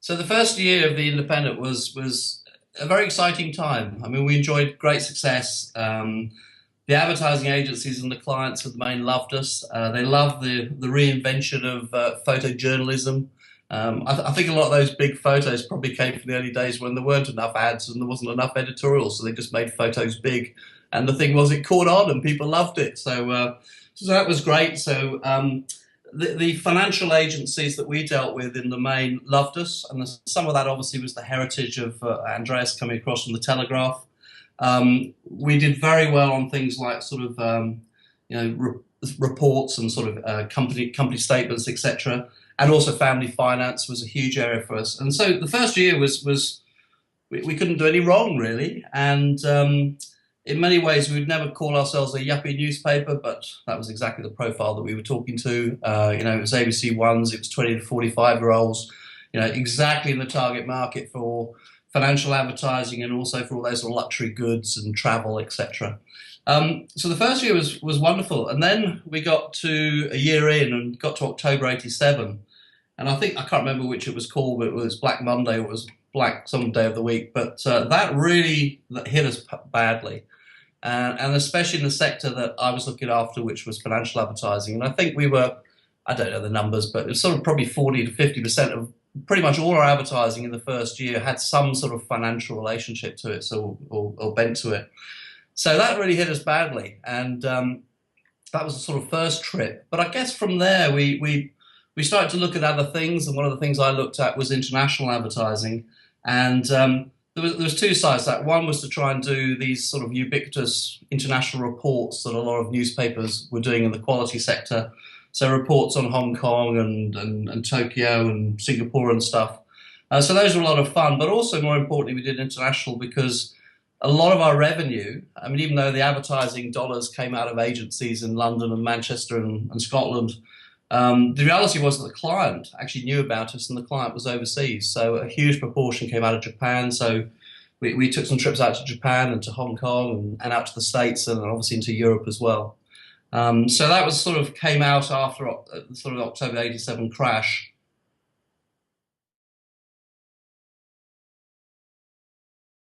So the first year of the Independent was a very exciting time. I mean, we enjoyed great success. The advertising agencies and the clients of the main loved us. They loved the reinvention of photojournalism. I think a lot of those big photos probably came from the early days when there weren't enough ads and there wasn't enough editorial, so they just made photos big. And the thing was, it caught on and people loved it. So that was great. The financial agencies that we dealt with in the main loved us, and some of that obviously was the heritage of Andreas coming across from the Telegraph. We did very well on things like reports and company statements, etc. And also family finance was a huge area for us. And so the first year was we couldn't do any wrong really, and in many ways, we would never call ourselves a yuppie newspaper, but that was exactly the profile that we were talking to. It was ABC Ones, it was 20 to 45-year-olds, exactly in the target market for financial advertising and also for all those luxury goods and travel, etc. So the first year was wonderful. And then we got to a year in and got to October 87. And I can't remember which it was called, but it was Black Monday, or it was Black some day of the week. But that really hit us badly. And especially in the sector that I was looking after, which was financial advertising. And I think we were, I don't know the numbers, but it was sort of probably 40 to 50% of pretty much all our advertising in the first year had some sort of financial relationship to it, or bent to it. So that really hit us badly. And that was the sort of first trip. But I guess from there, we started to look at other things. And one of the things I looked at was international advertising. And there was two sides to that. One was to try and do these sort of ubiquitous international reports that a lot of newspapers were doing in the quality sector. So reports on Hong Kong and Tokyo and Singapore and stuff. So those were a lot of fun. But also, more importantly, we did international because a lot of our revenue, I mean, even though the advertising dollars came out of agencies in London and Manchester and Scotland, the reality was that the client actually knew about us and the client was overseas. So a huge proportion came out of Japan. So we took some trips out to Japan and to Hong Kong and out to the States and obviously into Europe as well. So that was came out after the sort of October 87 crash.